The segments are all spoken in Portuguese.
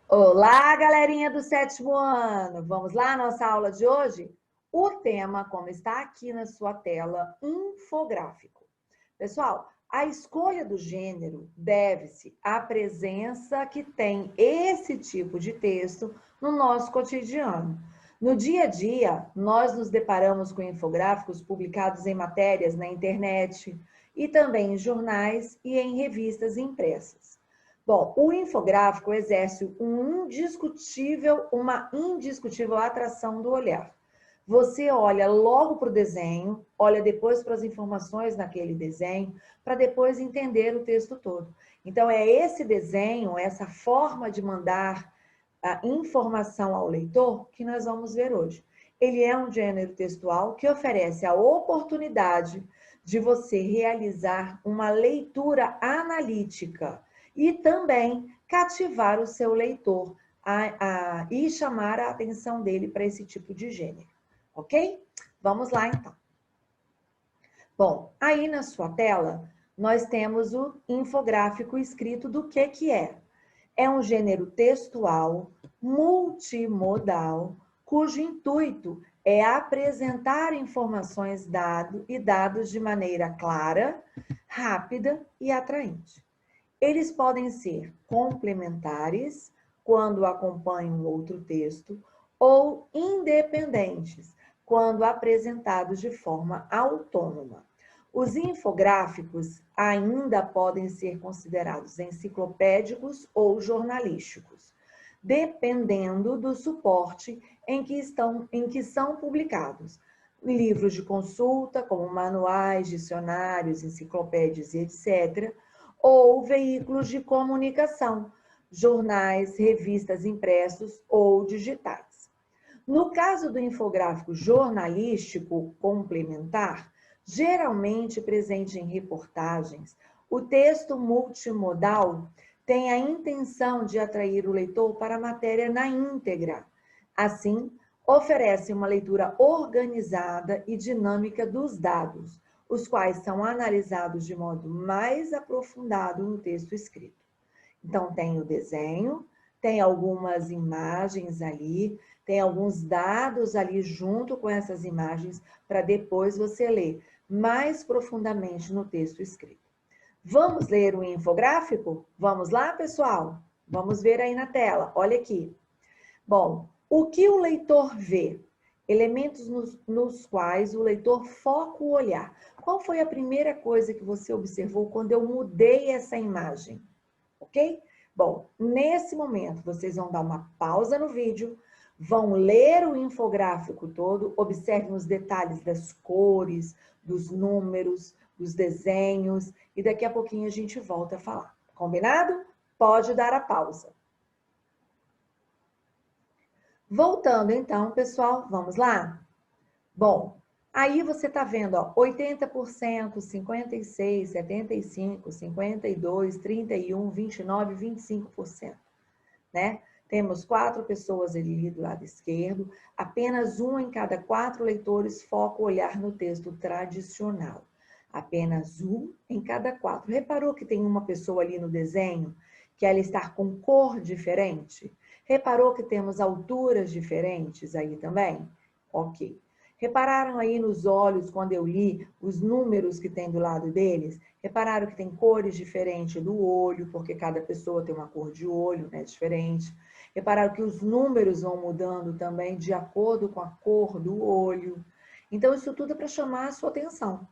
Olá, galerinha do sétimo ano! Vamos lá, nossa aula de hoje? O tema, como está aqui na sua tela, infográfico. Pessoal, a escolha do gênero deve-se à presença que tem esse tipo de texto no nosso cotidiano. No dia a dia, nós nos deparamos com infográficos publicados em matérias na internet e também em jornais e em revistas impressas. Bom, o infográfico exerce uma indiscutível atração do olhar. Você olha logo para o desenho, olha depois para as informações naquele desenho, para depois entender o texto todo. Então, é esse desenho, essa forma de mandar a informação ao leitor que nós vamos ver hoje. Ele é um gênero textual que oferece a oportunidade de você realizar uma leitura analítica e também cativar o seu leitor e chamar a atenção dele para esse tipo de gênero, ok? Vamos lá, então. Bom, aí na sua tela, nós temos o infográfico escrito do que é. É um gênero textual, multimodal, cujo intuito é apresentar informações e dados de maneira clara, rápida e atraente. Eles podem ser complementares, quando acompanham outro texto, ou independentes, quando apresentados de forma autônoma. Os infográficos ainda podem ser considerados enciclopédicos ou jornalísticos, dependendo do suporte em que são publicados. Livros de consulta, como manuais, dicionários, enciclopédias e etc., ou veículos de comunicação, jornais, revistas impressos ou digitais. No caso do infográfico jornalístico complementar, geralmente presente em reportagens, o texto multimodal tem a intenção de atrair o leitor para a matéria na íntegra. Assim, oferece uma leitura organizada e dinâmica dos dados, os quais são analisados de modo mais aprofundado no texto escrito. Então, tem o desenho, tem algumas imagens ali, tem alguns dados ali junto com essas imagens, para depois você ler mais profundamente no texto escrito. Vamos ler o infográfico? Vamos lá, pessoal? Vamos ver aí na tela. Olha aqui. Bom, o que o leitor vê? Elementos nos quais o leitor foca o olhar. Qual foi a primeira coisa que você observou quando eu mudei essa imagem? Ok? Bom, nesse momento, vocês vão dar uma pausa no vídeo, vão ler o infográfico todo, observem os detalhes das cores, dos números, dos desenhos, e daqui a pouquinho a gente volta a falar. Combinado? Pode dar a pausa. Voltando então, pessoal, vamos lá? Bom, aí você está vendo, ó, 80%, 56%, 75%, 52%, 31%, 29%, 25%, né? Temos 4 pessoas ali do lado esquerdo, apenas 1 em cada 4 leitores foca o olhar no texto tradicional. Apenas 1 em cada 4. Reparou que tem uma pessoa ali no desenho que ela está com cor diferente? Reparou que temos alturas diferentes aí também? Ok. Repararam aí nos olhos, quando eu li os números que tem do lado deles? Repararam que tem cores diferentes do olho, porque cada pessoa tem uma cor de olho, né, diferente. Repararam que os números vão mudando também de acordo com a cor do olho. Então, isso tudo é para chamar a sua atenção.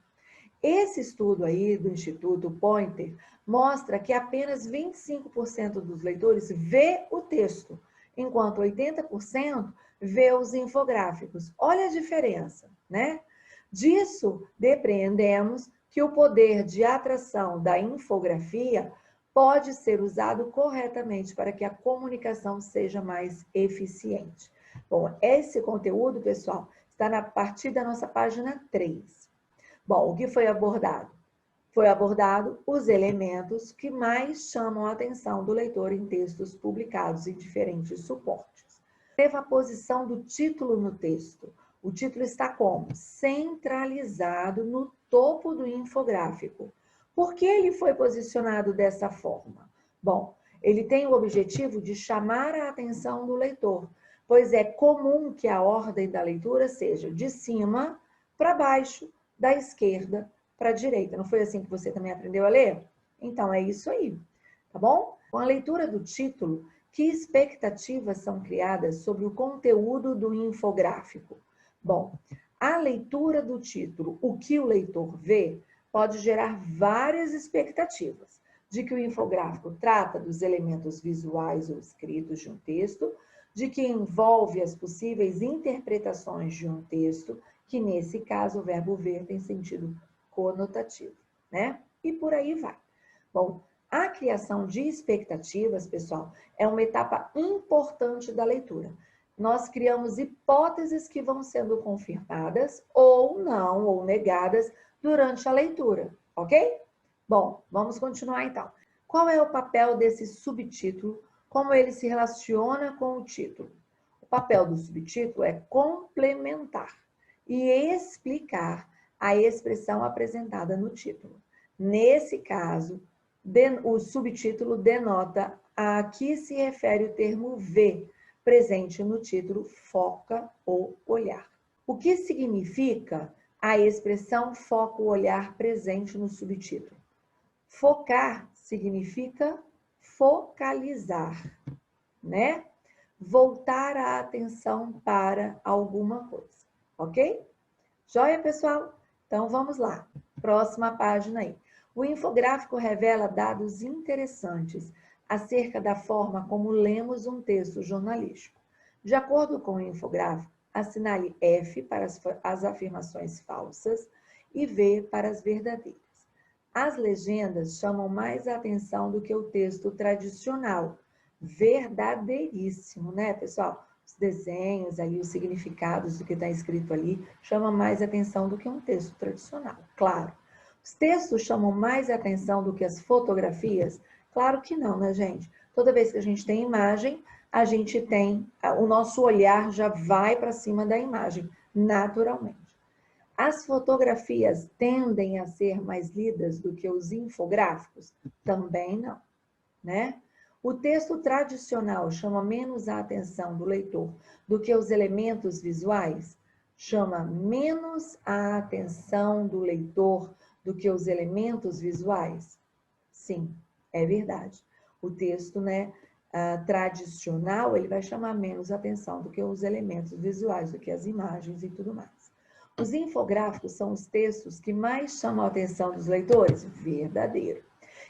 Esse estudo aí do Instituto Pointer mostra que apenas 25% dos leitores vê o texto, enquanto 80% vê os infográficos. Olha a diferença, né? Disso, depreendemos que o poder de atração da infografia pode ser usado corretamente para que a comunicação seja mais eficiente. Bom, esse conteúdo, pessoal, está a partir da nossa página 3. Bom, o que foi abordado? Foi abordado os elementos que mais chamam a atenção do leitor em textos publicados em diferentes suportes. Observa a posição do título no texto. O título está como? Centralizado no topo do infográfico. Por que ele foi posicionado dessa forma? Bom, ele tem o objetivo de chamar a atenção do leitor, pois é comum que a ordem da leitura seja de cima para baixo, da esquerda para a direita. Não foi assim que você também aprendeu a ler? Então, é isso aí, tá bom? Com a leitura do título, que expectativas são criadas sobre o conteúdo do infográfico? Bom, a leitura do título, o que o leitor vê, pode gerar várias expectativas de que o infográfico trata dos elementos visuais ou escritos de um texto, de que envolve as possíveis interpretações de um texto, que nesse caso o verbo ver tem sentido conotativo, né? E por aí vai. Bom, a criação de expectativas, pessoal, é uma etapa importante da leitura. Nós criamos hipóteses que vão sendo confirmadas ou não, ou negadas durante a leitura, ok? Bom, vamos continuar então. Qual é o papel desse subtítulo? Como ele se relaciona com o título? O papel do subtítulo é complementar e explicar a expressão apresentada no título. Nesse caso, o subtítulo denota a que se refere o termo ver, presente no título foca ou olhar. O que significa a expressão foca ou olhar presente no subtítulo? Focar significa focalizar, né? Voltar a atenção para alguma coisa, ok? Joia, pessoal? Então, vamos lá. Próxima página aí. O infográfico revela dados interessantes acerca da forma como lemos um texto jornalístico. De acordo com o infográfico, assinale F para as afirmações falsas e V para as verdadeiras. As legendas chamam mais a atenção do que o texto tradicional. Verdadeiríssimo, né, pessoal? Os desenhos ali, os significados do que está escrito ali, chamam mais atenção do que um texto tradicional, claro. Os textos chamam mais atenção do que as fotografias? Claro que não, né, gente? Toda vez que a gente tem imagem, a gente tem, o nosso olhar já vai para cima da imagem, naturalmente. As fotografias tendem a ser mais lidas do que os infográficos? Também não, né? O texto tradicional chama menos a atenção do leitor do que os elementos visuais? Chama menos a atenção do leitor do que os elementos visuais? Sim, é verdade. O texto, né, tradicional, ele vai chamar menos atenção do que os elementos visuais, do que as imagens e tudo mais. Os infográficos são os textos que mais chamam a atenção dos leitores? Verdadeiro.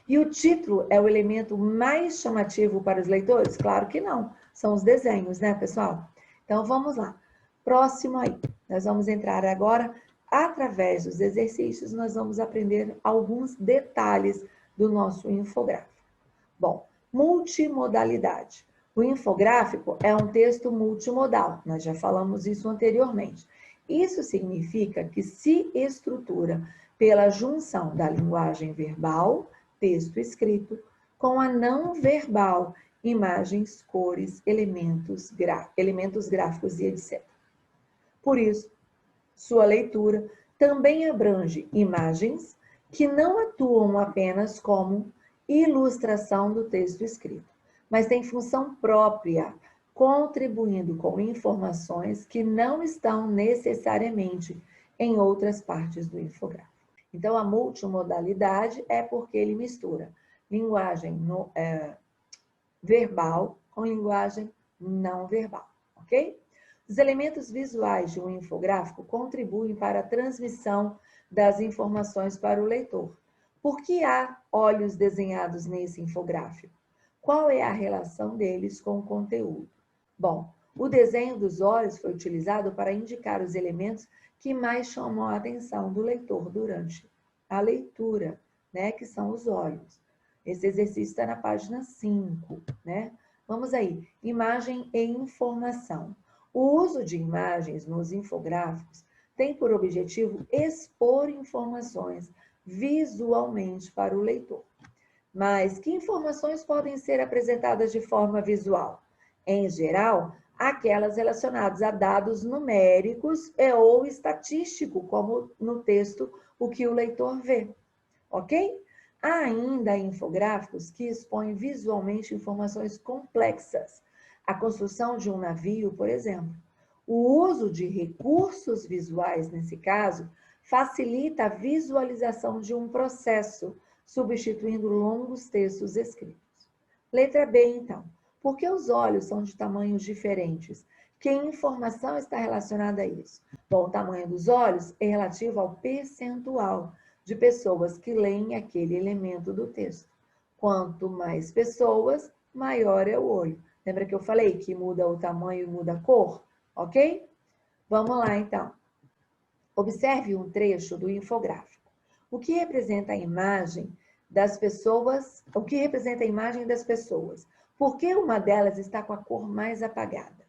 E o título é o elemento mais chamativo para os leitores? Claro que não. São os desenhos, né, pessoal? Então, vamos lá. Próximo aí. Nós vamos entrar agora, através dos exercícios, nós vamos aprender alguns detalhes do nosso infográfico. Bom, multimodalidade. O infográfico é um texto multimodal. Nós já falamos isso anteriormente. Isso significa que se estrutura pela junção da linguagem verbal, texto escrito, com a não verbal, imagens, cores, elementos gráficos e etc. Por isso, sua leitura também abrange imagens que não atuam apenas como ilustração do texto escrito, mas têm função própria, contribuindo com informações que não estão necessariamente em outras partes do infográfico. Então, a multimodalidade é porque ele mistura linguagem verbal com linguagem não verbal, ok? Os elementos visuais de um infográfico contribuem para a transmissão das informações para o leitor. Por que há olhos desenhados nesse infográfico? Qual é a relação deles com o conteúdo? Bom, o desenho dos olhos foi utilizado para indicar os elementos que mais chamam a atenção do leitor durante a leitura, né? Que são os olhos. Esse exercício está na página 5, né? Vamos aí. Imagem e informação. O uso de imagens nos infográficos tem por objetivo expor informações visualmente para o leitor. Mas que informações podem ser apresentadas de forma visual? Em geral, aquelas relacionadas a dados numéricos ou estatístico, como no texto, o que o leitor vê. Ok? Há ainda infográficos que expõem visualmente informações complexas. A construção de um navio, por exemplo. O uso de recursos visuais, nesse caso, facilita a visualização de um processo, substituindo longos textos escritos. Letra B, então. Por que os olhos são de tamanhos diferentes? Que informação está relacionada a isso? Bom, o tamanho dos olhos é relativo ao percentual de pessoas que leem aquele elemento do texto. Quanto mais pessoas, maior é o olho. Lembra que eu falei que muda o tamanho e muda a cor? Ok? Vamos lá, então. Observe um trecho do infográfico. O que representa a imagem das pessoas? O que representa a imagem das pessoas? Por que uma delas está com a cor mais apagada?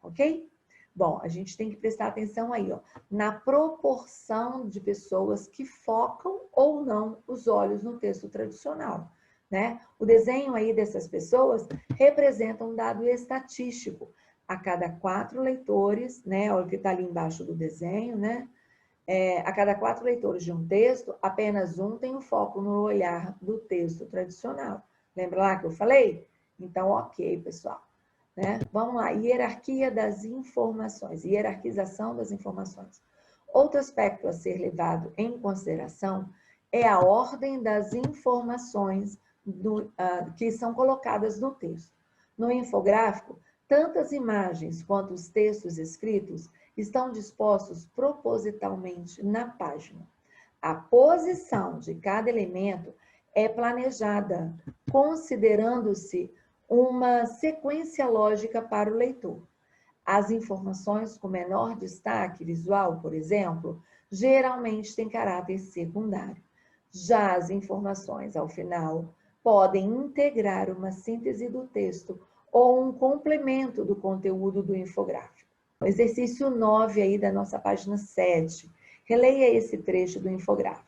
Ok? Bom, a gente tem que prestar atenção aí, ó, na proporção de pessoas que focam ou não os olhos no texto tradicional, né? O desenho aí dessas pessoas representa um dado estatístico. A cada 4 leitores, né? Olha o que está ali embaixo do desenho, né? A cada 4 leitores de um texto, apenas um tem o foco no olhar do texto tradicional. Lembra lá que eu falei? Então, ok, pessoal. Né? Vamos lá, hierarquia das informações, hierarquização das informações. Outro aspecto a ser levado em consideração é a ordem das informações que são colocadas no texto. No infográfico, tanto as imagens quanto os textos escritos estão dispostos propositalmente na página. A posição de cada elemento é planejada, considerando-se uma sequência lógica para o leitor. As informações com menor destaque visual, por exemplo, geralmente têm caráter secundário. Já as informações, ao final, podem integrar uma síntese do texto ou um complemento do conteúdo do infográfico. O exercício 9 aí da nossa página 7. Releia esse trecho do infográfico.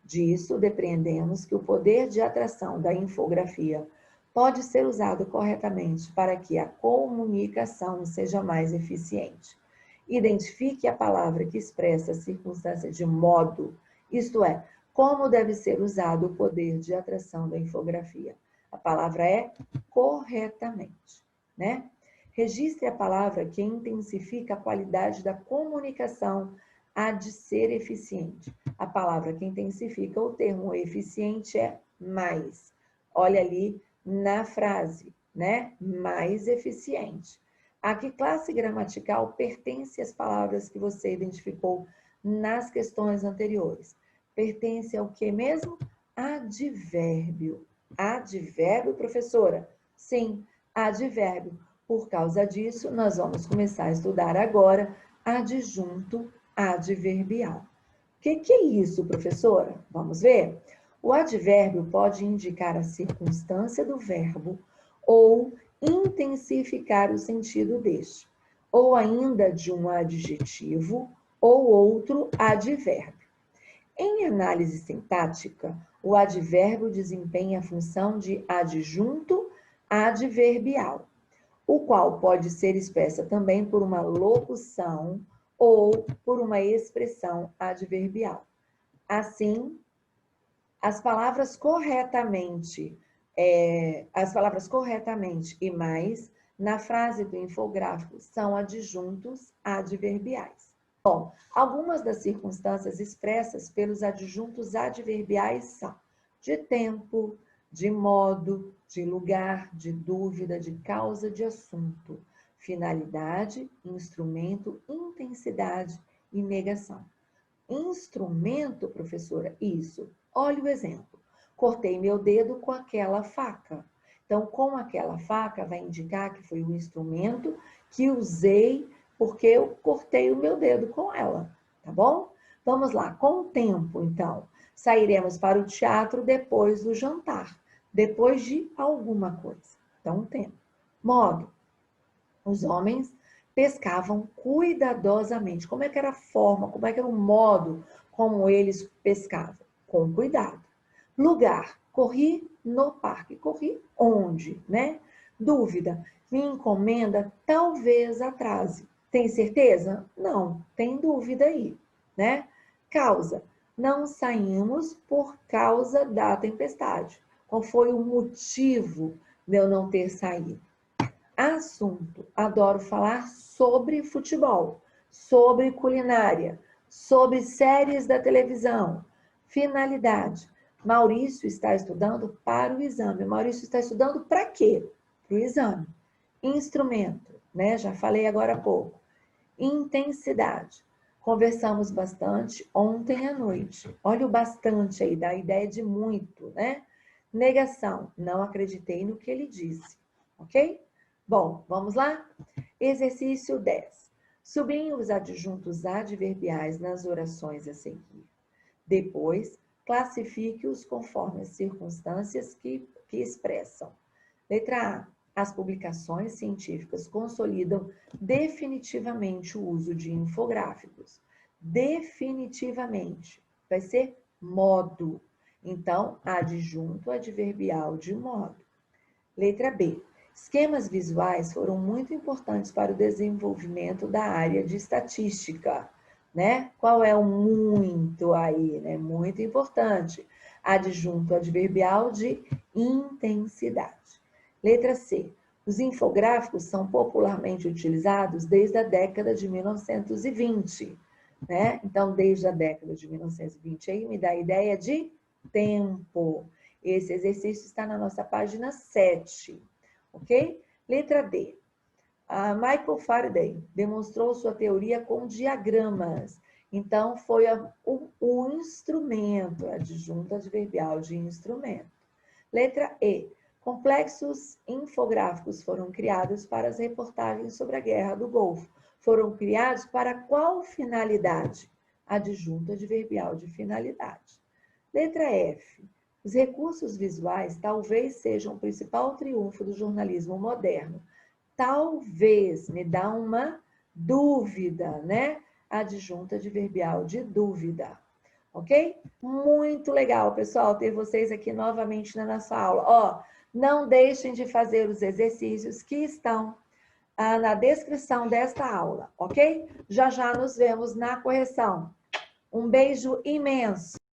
Disso, depreendemos que o poder de atração da infografia pode ser usado corretamente para que a comunicação seja mais eficiente. Identifique a palavra que expressa a circunstância de modo, isto é, como deve ser usado o poder de atração da infografia. A palavra é corretamente, né? Registre a palavra que intensifica a qualidade da comunicação a de ser eficiente. A palavra que intensifica o termo eficiente é mais. Olha ali na frase, né? Mais eficiente. A que classe gramatical pertence às palavras que você identificou nas questões anteriores? Pertence ao que mesmo? Advérbio. Advérbio, professora? Sim, advérbio. Por causa disso, nós vamos começar a estudar agora adjunto adverbial. O que é isso, professora? Vamos ver? O advérbio pode indicar a circunstância do verbo ou intensificar o sentido deste, ou ainda de um adjetivo ou outro advérbio. Em análise sintática, o advérbio desempenha a função de adjunto adverbial, o qual pode ser expressa também por uma locução ou por uma expressão adverbial. Assim, as palavras corretamente e mais, na frase do infográfico, são adjuntos adverbiais. Bom, algumas das circunstâncias expressas pelos adjuntos adverbiais são de tempo, de modo, de lugar, de dúvida, de causa, de assunto, finalidade, instrumento, intensidade e negação. Instrumento, professora? Isso. Olha o exemplo. Cortei meu dedo com aquela faca. Então, com aquela faca vai indicar que foi o instrumento que usei porque eu cortei o meu dedo com ela, tá bom? Vamos lá, com o tempo, então. Sairemos para o teatro depois do jantar, depois de alguma coisa. Então, tempo. Modo. Os homens pescavam cuidadosamente. Como é que era a forma, como é que era o modo como eles pescavam? Com cuidado. Lugar. Corri no parque. Corri onde, né? Dúvida. Minha encomenda talvez atrase. Tem certeza? Não, tem dúvida aí, né? Causa. Não saímos por causa da tempestade. Qual foi o motivo de eu não ter saído? Assunto: adoro falar sobre futebol, sobre culinária, sobre séries da televisão. Finalidade: Maurício está estudando para o exame. Maurício está estudando para quê? Para o exame. Instrumento, né? Já falei agora há pouco. Intensidade: conversamos bastante ontem à noite. Olha o bastante aí, dá a ideia de muito, né? Negação: não acreditei no que ele disse, ok? Bom, vamos lá? Exercício 10. Sublinhe os adjuntos adverbiais nas orações a seguir. Depois, classifique-os conforme as circunstâncias que expressam. Letra A. As publicações científicas consolidam definitivamente o uso de infográficos. Definitivamente. Vai ser modo. Então, adjunto adverbial de modo. Letra B. Esquemas visuais foram muito importantes para o desenvolvimento da área de estatística, né? Qual é o muito aí, né? Muito importante. Adjunto adverbial de intensidade. Letra C. Os infográficos são popularmente utilizados desde a década de 1920, né? Então, desde a década de 1920 aí me dá a ideia de tempo. Esse exercício está na nossa página 7, ok? Letra D. A Michael Faraday demonstrou sua teoria com diagramas. Então, foi o instrumento, adjunto adverbial de instrumento. Letra E. Complexos infográficos foram criados para as reportagens sobre a Guerra do Golfo. Foram criados para qual finalidade? Adjunto adverbial de finalidade. Letra F. Os recursos visuais talvez sejam o principal triunfo do jornalismo moderno. Talvez, me dá uma dúvida, né? Adjunto adverbial de dúvida. Ok? Muito legal, pessoal, ter vocês aqui novamente na nossa aula. Ó, não deixem de fazer os exercícios que estão na descrição desta aula, ok? Já já nos vemos na correção. Um beijo imenso.